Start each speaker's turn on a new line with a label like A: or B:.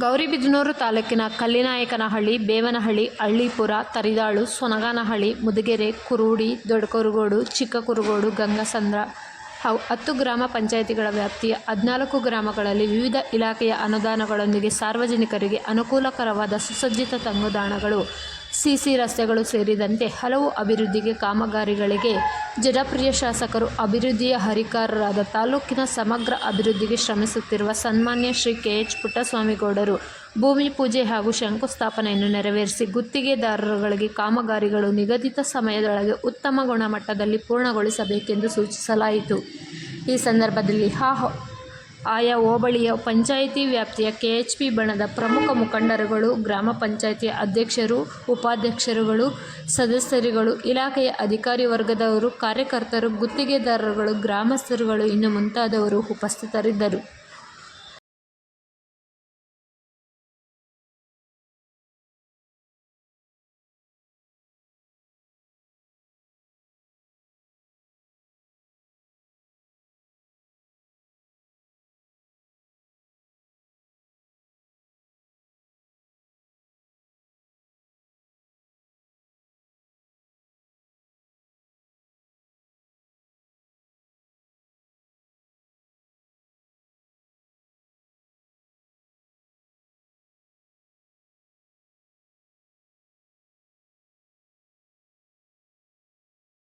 A: ಗೌರಿಬಿದನೂರು ತಾಲೂಕಿನ ಕಲ್ಲಿನಾಯಕನಹಳ್ಳಿ, ಬೇವನಹಳ್ಳಿ, ಹಳ್ಳಿಪುರ, ತರಿದಾಳು, ಸೊನಗಾನಹಳ್ಳಿ, ಮುದಗೆರೆ, ಕುರುಡಿ, ದೊಡ್ಡಕುರುಗೋಡು, ಚಿಕ್ಕಕುರುಗೋಡು, ಗಂಗಸಂದ್ರ ಹಾಗೂ 10 ಗ್ರಾಮ ಪಂಚಾಯಿತಿಗಳ ವ್ಯಾಪ್ತಿಯ 14 ಗ್ರಾಮಗಳಲ್ಲಿ ವಿವಿಧ ಇಲಾಖೆಯ ಅನುದಾನಗಳೊಂದಿಗೆ ಸಾರ್ವಜನಿಕರಿಗೆ ಅನುಕೂಲಕರವಾದ ಸುಸಜ್ಜಿತ ತಂಗುದಾಣಗಳು, ಸಿಸಿ ರಸ್ತೆಗಳು ಸೇರಿದಂತೆ ಹಲವು ಅಭಿವೃದ್ಧಿ ಕಾಮಗಾರಿಗಳಿಗೆ ಜನಪ್ರಿಯ ಶಾಸಕರು, ಅಭಿವೃದ್ಧಿಯ ಹರಿಕಾರರಾದ ತಾಲೂಕಿನ ಸಮಗ್ರ ಅಭಿವೃದ್ಧಿಗೆ ಶ್ರಮಿಸುತ್ತಿರುವ ಸನ್ಮಾನ್ಯ ಶ್ರೀ ಕೆ.ಎಚ್. ಪುಟ್ಟಸ್ವಾಮಿಗೌಡರು ಭೂಮಿ ಪೂಜೆ ಹಾಗೂ ಶಂಕುಸ್ಥಾಪನೆಯನ್ನು ನೆರವೇರಿಸಿ ಗುತ್ತಿಗೆದಾರರುಗಳಿಗೆ ಕಾಮಗಾರಿಗಳು ನಿಗದಿತ ಸಮಯದೊಳಗೆ ಉತ್ತಮ ಗುಣಮಟ್ಟದಲ್ಲಿ ಪೂರ್ಣಗೊಳಿಸಬೇಕೆಂದು ಸೂಚಿಸಲಾಯಿತು. ಈ ಸಂದರ್ಭದಲ್ಲಿ ಆಯಾ ಹೋಬಳಿಯ ಪಂಚಾಯಿತಿ ವ್ಯಾಪ್ತಿಯ ಕೆಎಚ್ಪಿ ಬಣದ ಪ್ರಮುಖ ಮುಖಂಡರುಗಳು, ಗ್ರಾಮ ಪಂಚಾಯಿತಿಯ ಅಧ್ಯಕ್ಷರು, ಉಪಾಧ್ಯಕ್ಷರುಗಳು, ಸದಸ್ಯರುಗಳು, ಇಲಾಖೆಯ ಅಧಿಕಾರಿ ವರ್ಗದವರು, ಕಾರ್ಯಕರ್ತರು, ಗುತ್ತಿಗೆದಾರರುಗಳು, ಗ್ರಾಮಸ್ಥರುಗಳು ಇನ್ನು ಮುಂತಾದವರು ಉಪಸ್ಥಿತರಿದ್ದರು.